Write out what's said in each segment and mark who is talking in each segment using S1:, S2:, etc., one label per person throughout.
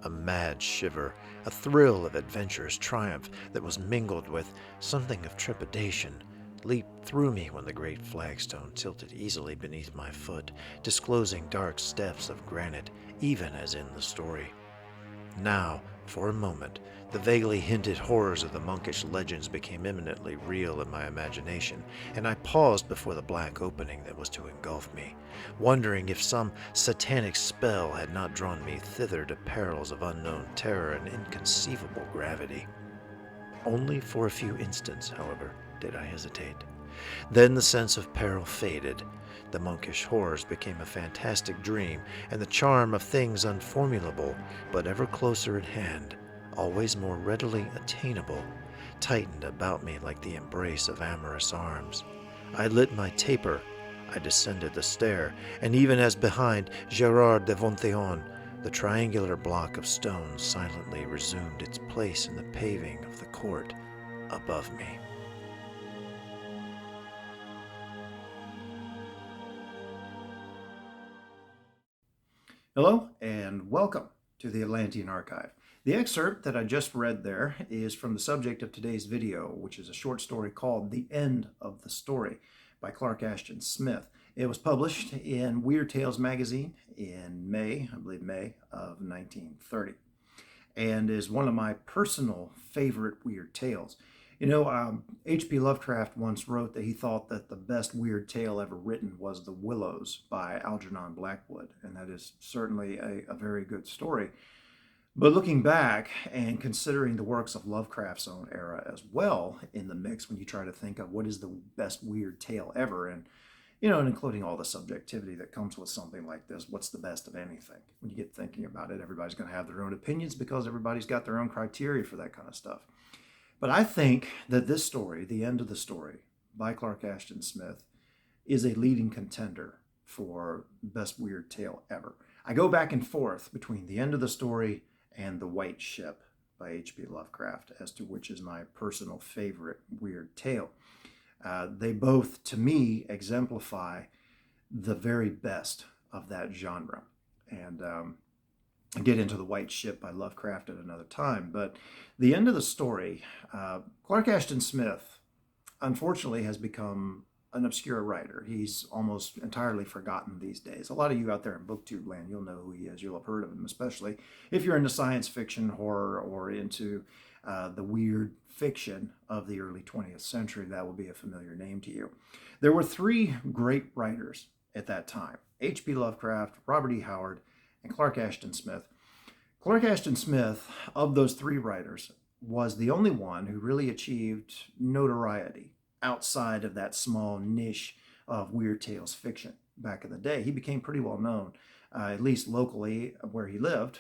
S1: A mad shiver, a thrill of adventurous triumph that was mingled with something of trepidation, leaped through me when the great flagstone tilted easily beneath my foot, disclosing dark steps of granite, even as in the story. Now, for a moment, the vaguely hinted horrors of the monkish legends became eminently real in my imagination, and I paused before the black opening that was to engulf me, wondering if some satanic spell had not drawn me thither to perils of unknown terror and inconceivable gravity. Only for a few instants, however, did I hesitate. Then the sense of peril faded. The monkish horrors became a fantastic dream, and the charm of things unformulable, but ever closer at hand, always more readily attainable, tightened about me like the embrace of amorous arms. I lit my taper, I descended the stair, and even as behind Gerard de Venteillon, the triangular block of stone silently resumed its place in the paving of the court above me.
S2: Hello and welcome to the Atlantean Archive. The excerpt that I just read there is from the subject of today's video, which is a short story called The End of the Story by Clark Ashton Smith. It was published in Weird Tales magazine in May of 1930, and is one of my personal favorite weird tales. H.P. Lovecraft once wrote that he thought that the best weird tale ever written was The Willows by Algernon Blackwood, and that is certainly a very good story. But looking back and considering the works of Lovecraft's own era as well in the mix, when you try to think of what is the best weird tale ever, and including all the subjectivity that comes with something like this, what's the best of anything? When you get thinking about it, everybody's going to have their own opinions because everybody's got their own criteria for that kind of stuff. But I think that this story, The End of the Story by Clark Ashton Smith, is a leading contender for best weird tale ever. I go back and forth between The End of the Story and The White Ship by H.P. Lovecraft as to which is my personal favorite weird tale. They both, to me, exemplify the very best of that genre. And I'll get into The White Ship by Lovecraft at another time. But The End of the Story, Clark Ashton Smith, unfortunately, has become an obscure writer. He's almost entirely forgotten these days. A lot of you out there in BookTube land, you'll know who he is. You'll have heard of him, especially if you're into science fiction, horror, or into the weird fiction of the early 20th century. That will be a familiar name to you. There were three great writers at that time: H.P. Lovecraft, Robert E. Howard, and Clark Ashton Smith. Clark Ashton Smith, of those three writers, was the only one who really achieved notoriety outside of that small niche of weird tales fiction back in the day. He became pretty well known, at least locally where he lived,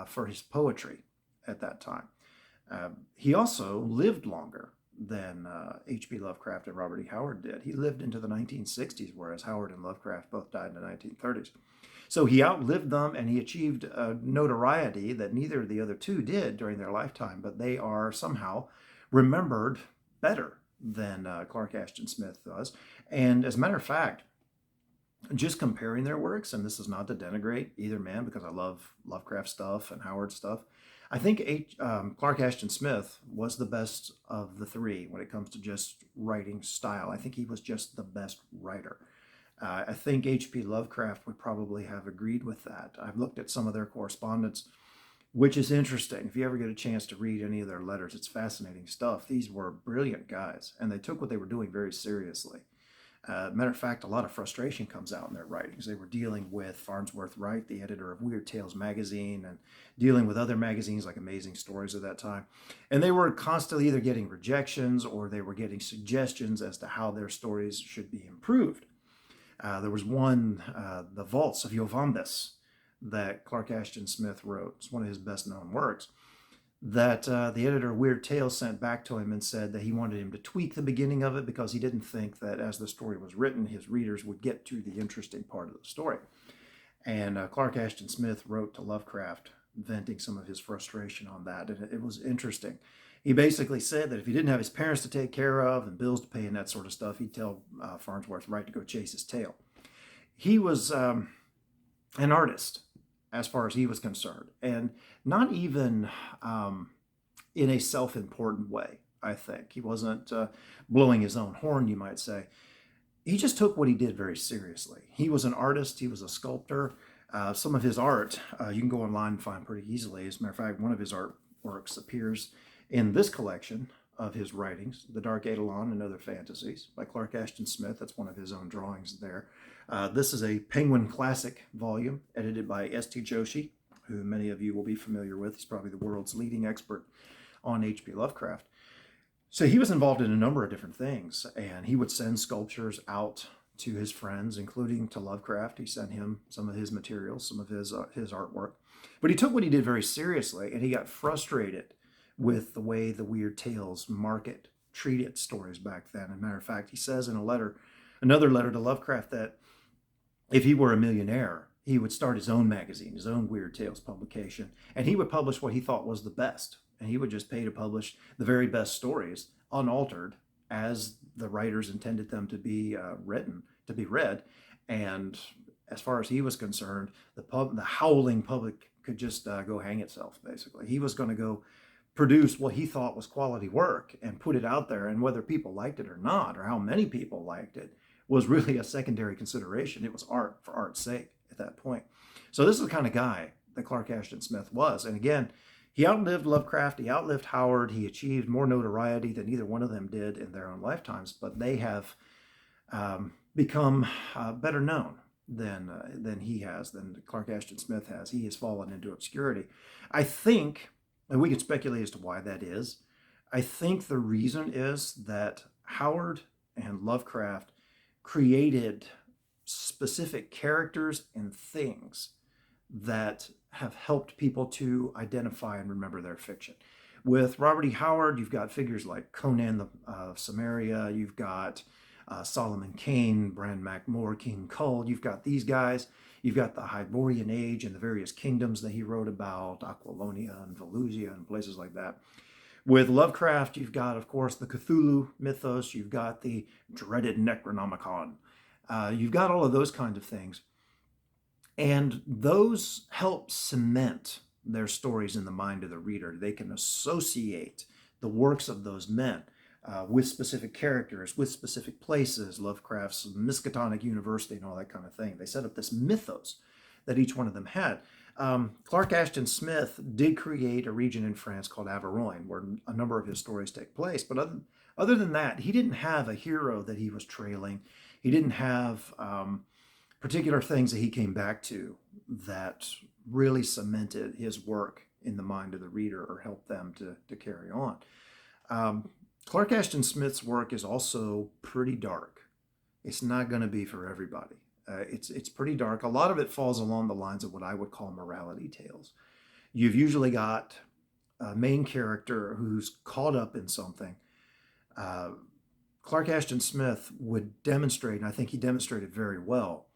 S2: for his poetry at that time. He also lived longer than H.P. Lovecraft and Robert E. Howard did. He lived into the 1960s, whereas Howard and Lovecraft both died in the 1930s. So he outlived them, and he achieved notoriety that neither of the other two did during their lifetime, but they are somehow remembered better than Clark Ashton Smith does. And as a matter of fact, just comparing their works, and this is not to denigrate either man because I love Lovecraft stuff and Howard stuff, I think Clark Ashton Smith was the best of the three when it comes to just writing style. I think he was just the best writer. I think H.P. Lovecraft would probably have agreed with that. I've looked at some of their correspondence, which is interesting. If you ever get a chance to read any of their letters, it's fascinating stuff. These were brilliant guys, and they took what they were doing very seriously. Matter of fact, a lot of frustration comes out in their writings. They were dealing with Farnsworth Wright, the editor of Weird Tales magazine, and dealing with other magazines like Amazing Stories at that time. And they were constantly either getting rejections or they were getting suggestions as to how their stories should be improved. There was one, The Vaults of Jovambis, that Clark Ashton Smith wrote. It's one of his best-known works, that the editor of Weird Tales sent back to him and said that he wanted him to tweak the beginning of it because he didn't think that as the story was written, his readers would get to the interesting part of the story. And Clark Ashton Smith wrote to Lovecraft venting some of his frustration on that, and it was interesting. He basically said that if he didn't have his parents to take care of and bills to pay and that sort of stuff, he'd tell Farnsworth Wright to go chase his tail. He was an artist, as far as he was concerned, and not even in a self-important way. I think he wasn't blowing his own horn, you might say. He just took what he did very seriously. He was an artist. He was a sculptor. Some of his art you can go online and find pretty easily. As a matter of fact, one of his artworks appears in this collection of his writings, The Dark Eidolon and Other Fantasies by Clark Ashton Smith. That's one of his own drawings there. This is a Penguin Classic volume edited by S.T. Joshi, who many of you will be familiar with. He's probably the world's leading expert on H.P. Lovecraft. So he was involved in a number of different things, and he would send sculptures out to his friends, including to Lovecraft. He sent him some of his materials, some of his artwork. But he took what he did very seriously, and he got frustrated with the way the Weird Tales market treated stories back then. As a matter of fact, he says in another letter to Lovecraft, that if he were a millionaire, he would start his own magazine, his own Weird Tales publication, and he would publish what he thought was the best. And he would just pay to publish the very best stories, unaltered, as the writers intended them to be written, to be read. And as far as he was concerned, the howling public could just go hang itself, basically. He was going to go produce what he thought was quality work and put it out there. And whether people liked it or not, or how many people liked it, was really a secondary consideration. It was art for art's sake at that point. So this is the kind of guy that Clark Ashton Smith was. And again, he outlived Lovecraft, he outlived Howard, he achieved more notoriety than either one of them did in their own lifetimes, but they have become better known than he has, than Clark Ashton Smith has. He has fallen into obscurity. I think, and we can speculate as to why that is, I think the reason is that Howard and Lovecraft created specific characters and things that have helped people to identify and remember their fiction. With Robert E. Howard, you've got figures like Conan of Samaria, you've got Solomon Kane, Bran MacMore, King Kull, you've got these guys, you've got the Hyborian Age and the various kingdoms that he wrote about, Aquilonia and Valusia and places like that. With Lovecraft, you've got, of course, the Cthulhu mythos, you've got the dreaded Necronomicon, you've got all of those kinds of things. And those help cement their stories in the mind of the reader. They can associate the works of those men with specific characters, with specific places, Lovecraft's Miskatonic University and all that kind of thing. They set up this mythos that each one of them had. Clark Ashton Smith did create a region in France called Averoigne, where a number of his stories take place. But other than that, he didn't have a hero that he was trailing. He didn't have particular things that he came back to that really cemented his work in the mind of the reader or helped them to carry on. Clark Ashton Smith's work is also pretty dark. It's not going to be for everybody. It's pretty dark. A lot of it falls along the lines of what I would call morality tales. You've usually got a main character who's caught up in something. Clark Ashton Smith would demonstrate, and I think he demonstrated very well,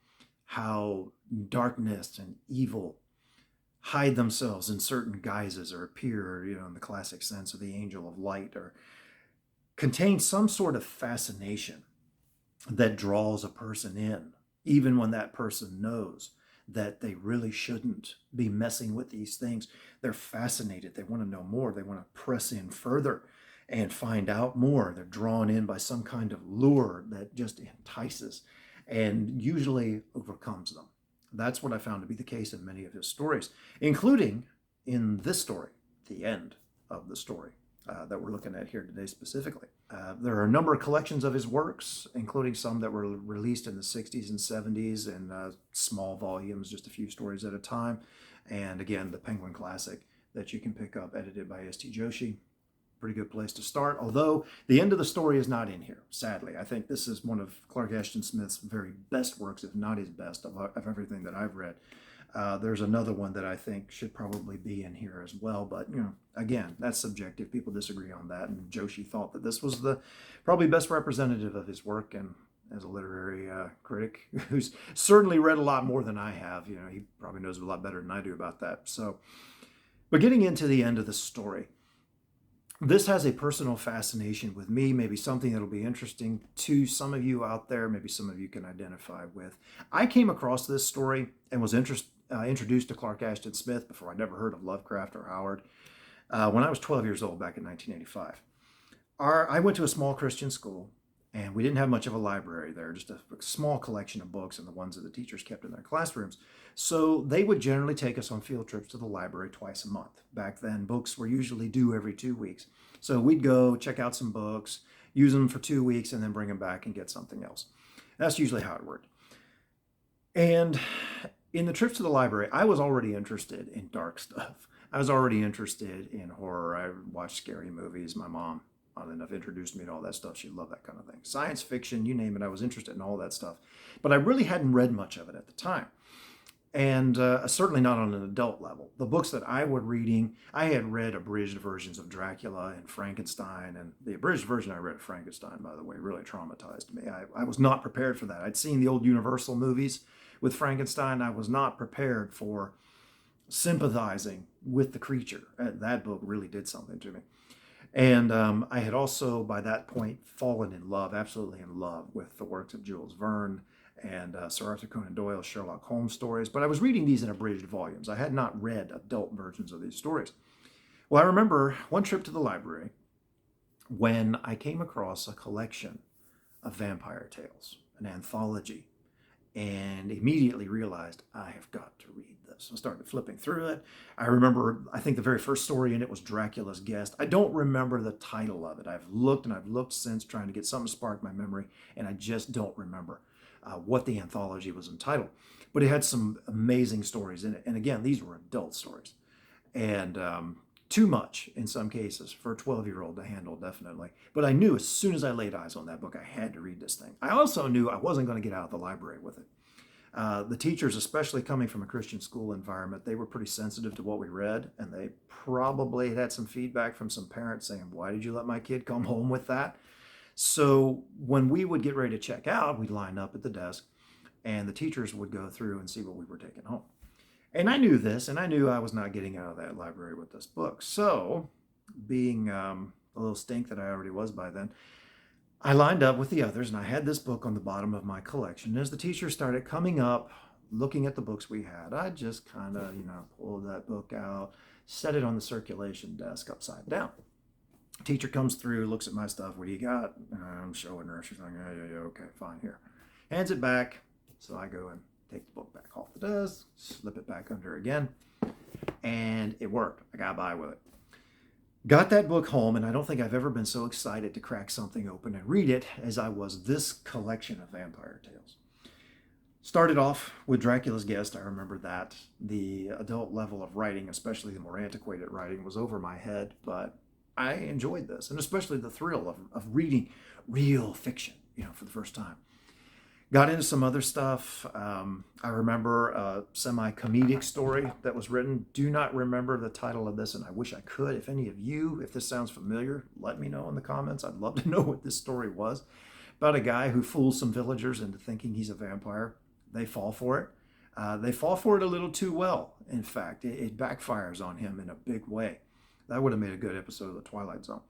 S2: how darkness and evil hide themselves in certain guises or appear, in the classic sense of the angel of light, or contain some sort of fascination that draws a person in, even when that person knows that they really shouldn't be messing with these things. They're fascinated. They want to know more. They want to press in further and find out more. They're drawn in by some kind of lure that just entices and usually overcomes them. That's what I found to be the case in many of his stories, including in this story, the end of the story that we're looking at here today specifically. There are a number of collections of his works, including some that were released in the 60s and 70s in small volumes, just a few stories at a time. And again, the Penguin Classic that you can pick up, edited by S.T. Joshi. Pretty good place to start, although the end of the story is not in here, sadly. I think this is one of Clark Ashton Smith's very best works, if not his best, of everything that I've read. There's another one that I think should probably be in here as well, but again, that's subjective. People disagree on that, and Joshi thought that this was the probably best representative of his work, and as a literary critic who's certainly read a lot more than I have, he probably knows a lot better than I do about that. So, but getting into the end of the story, this has a personal fascination with me, maybe something that'll be interesting to some of you out there, maybe some of you can identify with. I came across this story and was introduced to Clark Ashton Smith before I never heard of Lovecraft or Howard when I was 12 years old back in 1985. I went to a small Christian school, and we didn't have much of a library there, just a small collection of books and the ones that the teachers kept in their classrooms. So they would generally take us on field trips to the library twice a month. Back then, books were usually due every 2 weeks. So we'd go check out some books, use them for 2 weeks, and then bring them back and get something else. That's usually how it worked. And in the trips to the library, I was already interested in dark stuff. I was already interested in horror. I watched scary movies. My mom, oddly enough, introduced me to all that stuff. She loved that kind of thing. Science fiction, you name it, I was interested in all that stuff. But I really hadn't read much of it at the time. And certainly not on an adult level. The books that I was reading, I had read abridged versions of Dracula and Frankenstein. And the abridged version I read of Frankenstein, by the way, really traumatized me. I was not prepared for that. I'd seen the old Universal movies with Frankenstein. I was not prepared for sympathizing with the creature. That book really did something to me. And I had also, by that point, fallen in love, absolutely in love, with the works of Jules Verne and Sir Arthur Conan Doyle's Sherlock Holmes stories. But I was reading these in abridged volumes. I had not read adult versions of these stories. Well, I remember one trip to the library when I came across a collection of vampire tales, an anthology, and immediately realized I have got to read this. I started flipping through it. I remember, I think the very first story in it was Dracula's Guest. I don't remember the title of it. I've looked and I've looked since trying to get something to spark my memory, and I just don't remember what the anthology was entitled. But it had some amazing stories in it. And again, these were adult stories. And too much in some cases for a 12-year-old to handle, definitely. But I knew as soon as I laid eyes on that book, I had to read this thing. I also knew I wasn't going to get out of the library with it. The teachers, especially coming from a Christian school environment, they were pretty sensitive to what we read, and they probably had some feedback from some parents saying, "Why did you let my kid come home with that?" So when we would get ready to check out, we'd line up at the desk, and the teachers would go through and see what we were taking home. And I knew this, and I knew I was not getting out of that library with this book. So, being a little stink that I already was by then, I lined up with the others, and I had this book on the bottom of my collection. And as the teachers started coming up, looking at the books we had, I just kind of, pulled that book out, set it on the circulation desk upside down. Teacher comes through, looks at my stuff. "What do you got?" And I'm showing her. She's like, yeah, okay, fine, here. Hands it back. So I go and take the book back off the desk, slip it back under again, and it worked. I got by with it. Got that book home, and I don't think I've ever been so excited to crack something open and read it as I was this collection of vampire tales. Started off with Dracula's Guest. I remember that. The adult level of writing, especially the more antiquated writing, was over my head, but I enjoyed this, and especially the thrill of reading real fiction, for the first time. Got into some other stuff. I remember a semi-comedic story that was written. Do not remember the title of this, and I wish I could. If any of you, if this sounds familiar, let me know in the comments. I'd love to know what this story was. About a guy who fools some villagers into thinking he's a vampire. They fall for it. They fall for it a little too well. In fact, it backfires on him in a big way. That would have made a good episode of The Twilight Zone.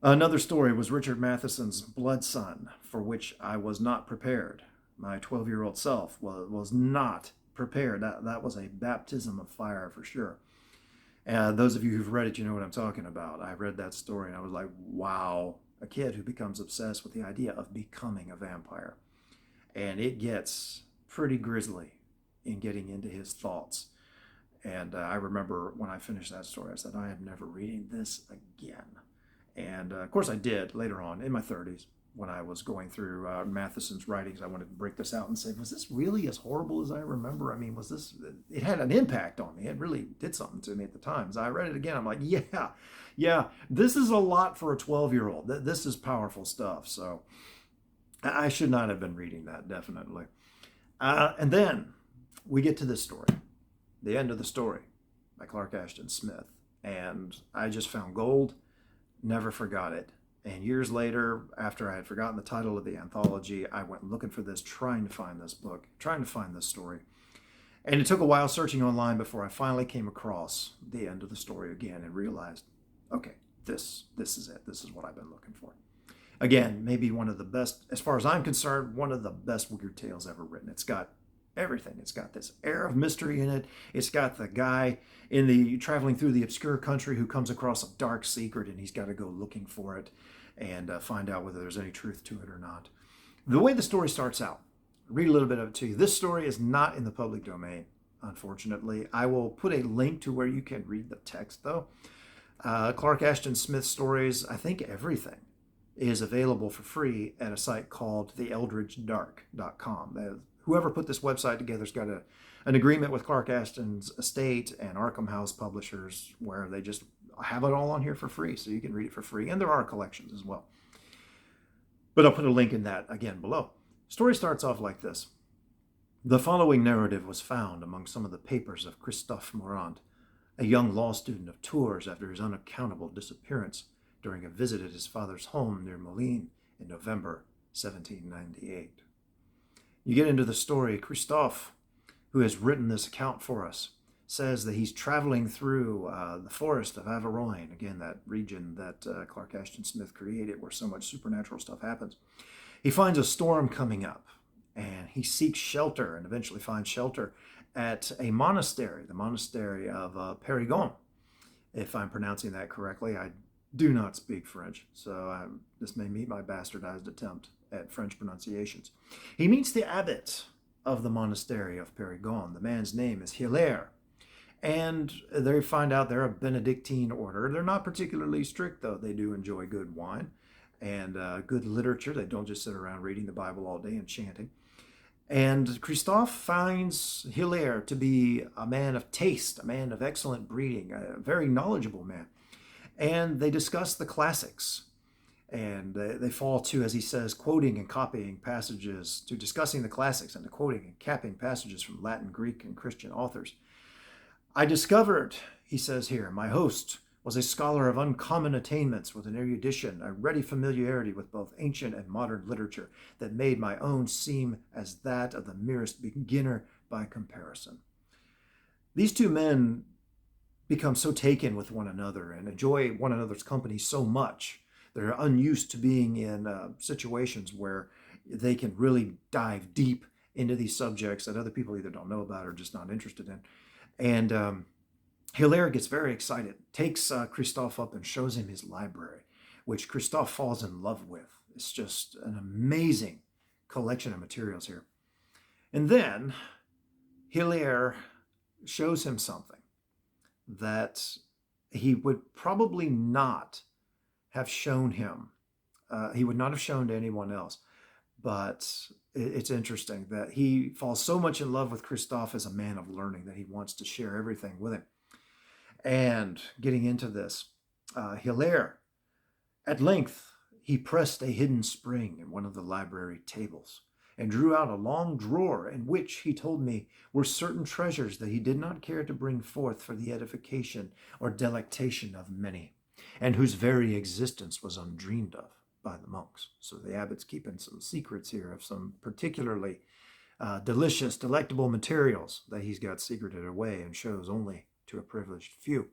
S2: Another story was Richard Matheson's Blood Sun, for which I was not prepared. My 12-year-old self was not prepared. That was a baptism of fire for sure. Those of you who've read it, you know what I'm talking about. I read that story and I was like, wow, a kid who becomes obsessed with the idea of becoming a vampire. And it gets pretty grisly in getting into his thoughts. And I remember when I finished that story, I said, I am never reading this again. And of course I did later on in my 30s when I was going through Matheson's writings. I wanted to break this out and say, was this really as horrible as I remember? I mean, it had an impact on me. It really did something to me at the time. As I read it again, I'm like, yeah, this is a lot for a 12-year-old. This is powerful stuff. So I should not have been reading that, definitely. And then we get to this story. The End of the Story by Clark Ashton Smith. And I just found gold, never forgot it. And years later, after I had forgotten the title of the anthology, I went looking for this, trying to find this book, trying to find this story. And it took a while searching online before I finally came across The End of the Story again and realized, okay, this is it. This is what I've been looking for. Again, maybe one of the best, as far as I'm concerned, one of the best weird tales ever written. It's got Everything. It's got this air of mystery in it. It's got the guy traveling through the obscure country who comes across a dark secret, and he's got to go looking for it and find out whether there's any truth to it or not. The way the story starts out, read a little bit of it to you. This story is not in the public domain, unfortunately. I will put a link to where you can read the text, though. Clark Ashton Smith stories, I think everything is available for free at a site called theeldridgedark.com. Whoever put this website together has got an agreement with Clark Ashton's estate and Arkham House publishers where they just have it all on here for free, so you can read it for free. And there are collections as well. But I'll put a link in that again below. Story starts off like this. The following narrative was found among some of the papers of Christophe Morand, a young law student of Tours after his unaccountable disappearance during a visit at his father's home near Moulins in November 1798. You get into the story. Christophe, who has written this account for us, says that he's traveling through the forest of Averoigne, again, that region that Clark Ashton Smith created where so much supernatural stuff happens. He finds a storm coming up, and he seeks shelter and eventually finds shelter at a monastery, the monastery of Perigon, if I'm pronouncing that correctly. I do not speak French, so this may meet my bastardized attempt at French pronunciations. He meets the abbot of the monastery of Perigon. The man's name is Hilaire, and they find out they're a Benedictine order. They're not particularly strict, though. They do enjoy good wine and good literature. They don't just sit around reading the Bible all day and chanting. And Christophe finds Hilaire to be a man of taste, a man of excellent breeding, a very knowledgeable man. And they discuss the classics. And they fall to, as he says, quoting and copying passages, to discussing the classics and to quoting and capping passages from Latin, Greek, and Christian authors. I discovered, he says here, my host was a scholar of uncommon attainments with an erudition, a ready familiarity with both ancient and modern literature that made my own seem as that of the merest beginner by comparison. These two men become so taken with one another and enjoy one another's company so much. They're unused to being in situations where they can really dive deep into these subjects that other people either don't know about or just not interested in. And Hilaire gets very excited, takes Christophe up and shows him his library, which Christophe falls in love with. It's just an amazing collection of materials here. And then Hilaire shows him something that he would probably not have shown him. He would not have shown to anyone else. But it's interesting that he falls so much in love with Christophe as a man of learning that he wants to share everything with him. And getting into this, Hilaire, at length, he pressed a hidden spring in one of the library tables and drew out a long drawer in which, he told me, were certain treasures that he did not care to bring forth for the edification or delectation of many, and whose very existence was undreamed of by the monks. So the abbot's keeping some secrets here of some particularly delicious, delectable materials that he's got secreted away and shows only to a privileged few.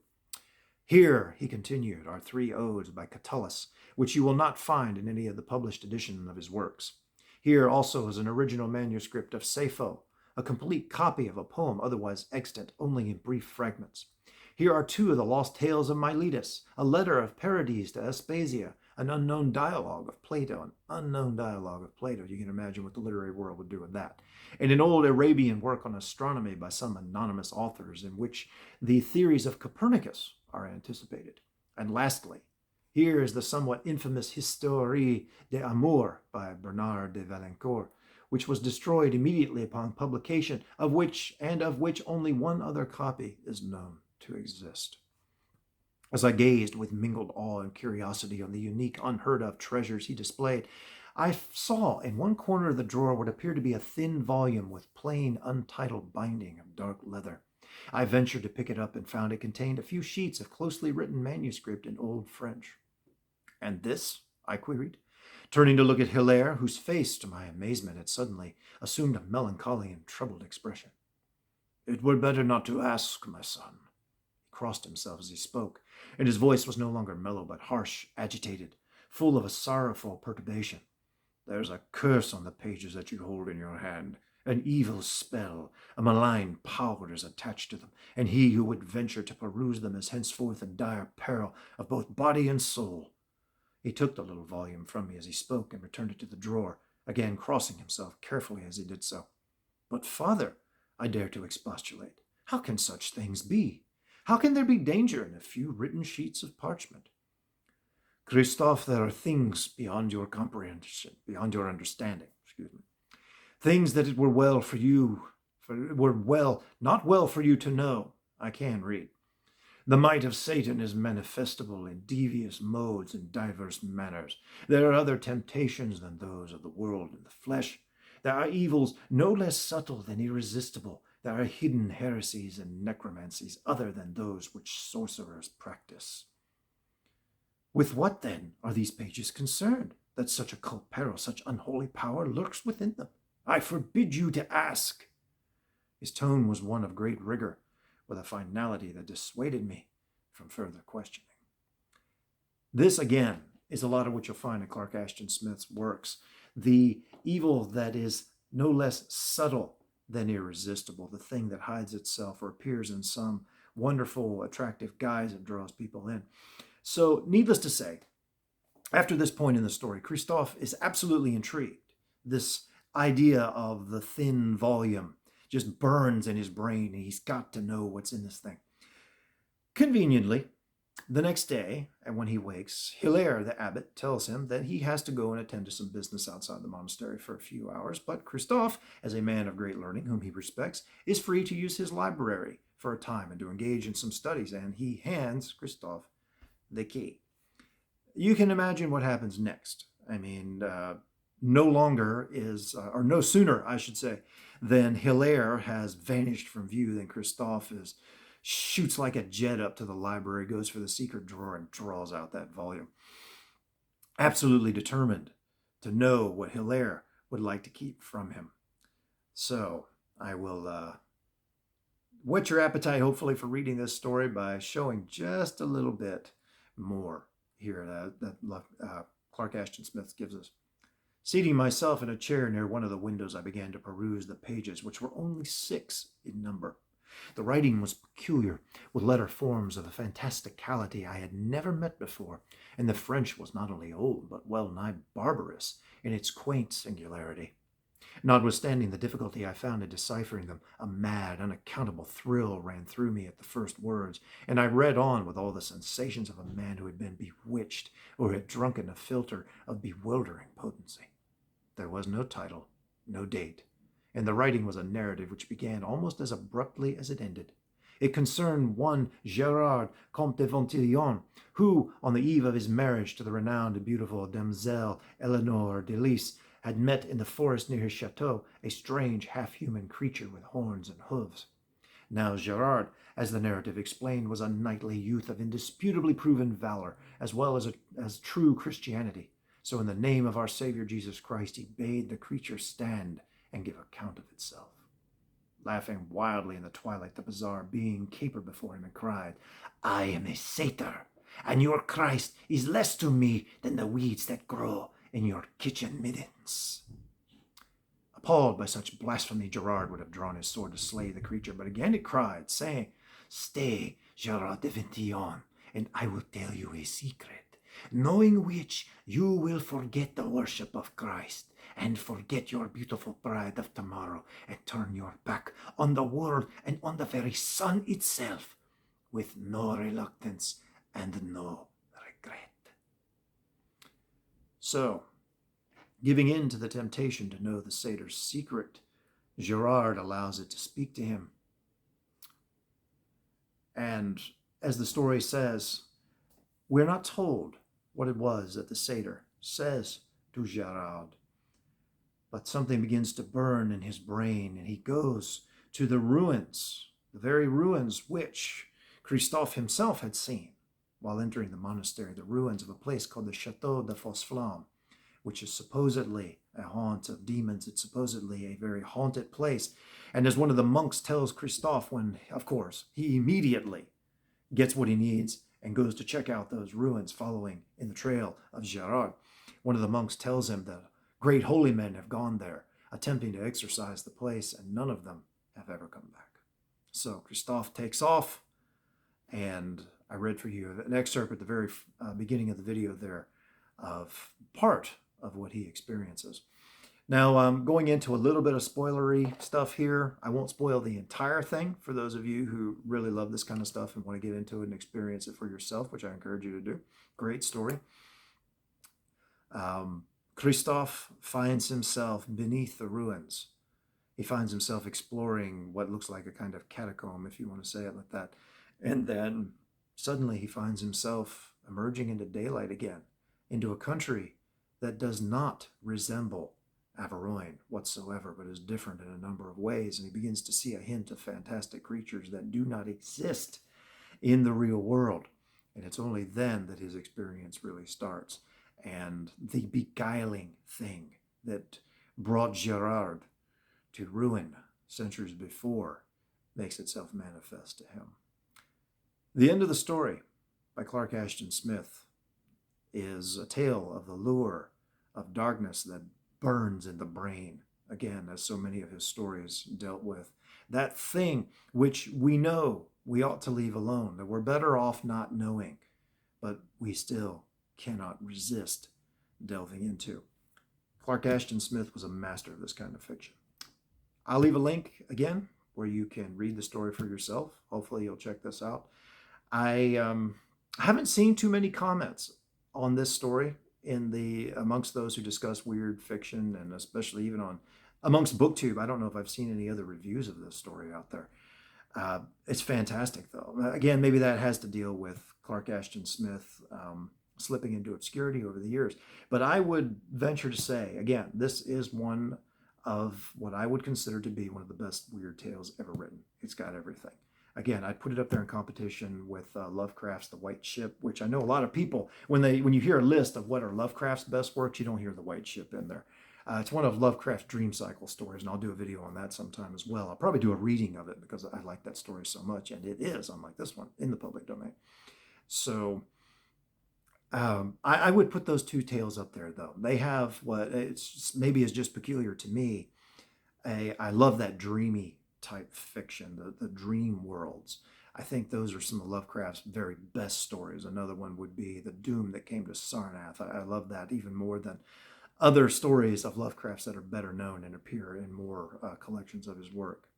S2: Here, he continued, are 3 odes by Catullus, which you will not find in any of the published editions of his works. Here also is an original manuscript of Sappho, a complete copy of a poem otherwise extant only in brief fragments. Here are 2 of the lost tales of Miletus, a letter of Paradies to Aspasia, an unknown dialogue of Plato. You can imagine what the literary world would do with that. And an old Arabian work on astronomy by some anonymous authors in which the theories of Copernicus are anticipated. And lastly, here is the somewhat infamous Histoire d'Amour by Bernard de Valancourt, which was destroyed immediately upon publication, of which only one other copy is known to exist. As I gazed with mingled awe and curiosity on the unique, unheard-of treasures he displayed, I saw in one corner of the drawer what appeared to be a thin volume with plain, untitled binding of dark leather. I ventured to pick it up and found it contained a few sheets of closely written manuscript in Old French. "And this?" I queried, turning to look at Hilaire, whose face, to my amazement, had suddenly assumed a melancholy and troubled expression. "It were better not to ask, my son." He crossed himself as he spoke, and his voice was no longer mellow, but harsh, agitated, full of a sorrowful perturbation. "There's a curse on the pages that you hold in your hand. An evil spell, a malign power is attached to them, and he who would venture to peruse them is henceforth in dire peril of both body and soul. He took the little volume from me as he spoke and returned it to the drawer, again crossing himself carefully as he did so. But, Father, I dare to expostulate, how can such things be? How can there be danger in a few written sheets of parchment? Christophe, there are things beyond your comprehension, beyond your understanding, things that it were well for you, not well for you to know. I can read. The might of Satan is manifestable in devious modes and diverse manners. There are other temptations than those of the world and the flesh. There are evils no less subtle than irresistible. There are hidden heresies and necromancies other than those which sorcerers practice. With what, then, are these pages concerned, that such occult peril, such unholy power lurks within them? I forbid you to ask. His tone was one of great rigor, with a finality that dissuaded me from further questioning. This, again, is a lot of what you'll find in Clark Ashton Smith's works. The evil that is no less subtle than irresistible, the thing that hides itself or appears in some wonderful, attractive guise and draws people in. So, needless to say, after this point in the story, Christophe is absolutely intrigued. This idea of the thin volume just burns in his brain, and he's got to know what's in this thing. Conveniently, the next day, and when he wakes, Hilaire, the abbot, tells him that he has to go and attend to some business outside the monastery for a few hours, but Christophe, as a man of great learning whom he respects, is free to use his library for a time and to engage in some studies, and he hands Christophe the key. You can imagine what happens next. I mean, no sooner, I should say, than Hilaire has vanished from view than Christophe shoots like a jet up to the library, goes for the secret drawer, and draws out that volume. Absolutely determined to know what Hilaire would like to keep from him. So I will whet your appetite, hopefully, for reading this story by showing just a little bit more here that Clark Ashton Smith gives us. Seating myself in a chair near one of the windows, I began to peruse the pages, which were only 6 in number. The writing was peculiar, with letter forms of a fantasticality I had never met before, and the French was not only old, but well nigh barbarous in its quaint singularity. Notwithstanding the difficulty I found in deciphering them, a mad, unaccountable thrill ran through me at the first words, and I read on with all the sensations of a man who had been bewitched or had drunken a philtre of bewildering potency. There was no title, no date, and the writing was a narrative which began almost as abruptly as it ended. It concerned one Gerard, Comte de Venteillon, who, on the eve of his marriage to the renowned and beautiful Demoiselle Eleanor de Lys, had met in the forest near his chateau a strange half-human creature with horns and hooves. Now Gerard, as the narrative explained, was a knightly youth of indisputably proven valor, as well as true Christianity. So in the name of our Savior Jesus Christ, he bade the creature stand and give account of itself. Laughing wildly in the twilight, the bizarre being capered before him and cried, "I am a satyr, and your Christ is less to me than the weeds that grow in your kitchen middens." Appalled by such blasphemy, Gerard would have drawn his sword to slay the creature, but again it cried, saying, "Stay, Gerard de Venteillon, and I will tell you a secret, knowing which you will forget the worship of Christ, and forget your beautiful bride of tomorrow, and turn your back on the world and on the very sun itself, with no reluctance and no regret." So, giving in to the temptation to know the satyr's secret, Gerard allows it to speak to him. And as the story says, we're not told what it was that the satyr says to Gerard, but something begins to burn in his brain, and he goes to the ruins, the very ruins which Christophe himself had seen while entering the monastery, the ruins of a place called the Chateau de Faussesflammes, which is supposedly a haunt of demons. It's supposedly a very haunted place. And as one of the monks tells Christophe when, of course, he immediately gets what he needs and goes to check out those ruins following in the trail of Gerard, one of the monks tells him that great holy men have gone there attempting to exorcise the place, and none of them have ever come back. So Christophe takes off, and I read for you an excerpt at the very beginning of the video there of part of what he experiences. Now, I'm going into a little bit of spoilery stuff here. I won't spoil the entire thing for those of you who really love this kind of stuff and want to get into it and experience it for yourself, which I encourage you to do. Great story. Christophe finds himself beneath the ruins. He finds himself exploring what looks like a kind of catacomb, if you want to say it like that. And then suddenly he finds himself emerging into daylight again, into a country that does not resemble Averoigne whatsoever, but is different in a number of ways. And he begins to see a hint of fantastic creatures that do not exist in the real world. And it's only then that his experience really starts. And the beguiling thing that brought Gerard to ruin centuries before makes itself manifest to him. The end of the story by Clark Ashton Smith is a tale of the lure of darkness that burns in the brain, again, as so many of his stories dealt with. That thing which we know we ought to leave alone, that we're better off not knowing, but we still cannot resist delving into. Clark Ashton Smith was a master of this kind of fiction. I'll leave a link again where you can read the story for yourself. Hopefully you'll check this out. I haven't seen too many comments on this story amongst those who discuss weird fiction, and especially even amongst BookTube. I don't know if I've seen any other reviews of this story out there. It's fantastic, though. Again, maybe that has to deal with Clark Ashton Smith slipping into obscurity over the years. But I would venture to say, again, this is one of what I would consider to be one of the best weird tales ever written. It's got everything. Again, I'd put it up there in competition with Lovecraft's The White Ship, which I know a lot of people, when you hear a list of what are Lovecraft's best works, you don't hear The White Ship in there. It's one of Lovecraft's dream cycle stories, and I'll do a video on that sometime as well. I'll probably do a reading of it because I like that story so much, and it is, unlike this one, in the public domain. So I would put those two tales up there, though. They have what maybe is just peculiar to me. I love that dreamy type fiction, the dream worlds. I think those are some of Lovecraft's very best stories. Another one would be The Doom That Came to Sarnath. I love that even more than other stories of Lovecraft's that are better known and appear in more collections of his work.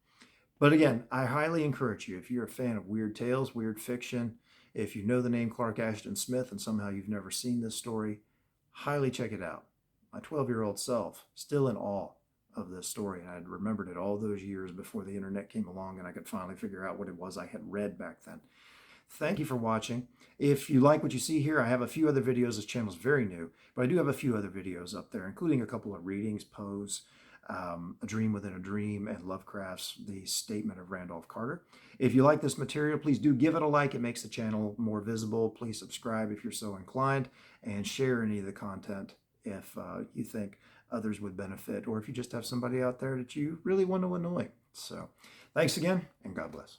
S2: But again, I highly encourage you, if you're a fan of weird tales, weird fiction, if you know the name Clark Ashton Smith and somehow you've never seen this story, highly check it out. My 12-year-old self, still in awe of this story, and I'd remembered it all those years before the internet came along and I could finally figure out what it was I had read back then. Thank you for watching. If you like what you see here, I have a few other videos. This channel is very new, but I do have a few other videos up there, including a couple of readings, Poe's A Dream Within a Dream, and Lovecraft's The Statement of Randolph Carter. If you like this material, please do give it a like. It makes the channel more visible. Please subscribe if you're so inclined, and share any of the content if you think others would benefit, or if you just have somebody out there that you really want to annoy. So thanks again, and God bless.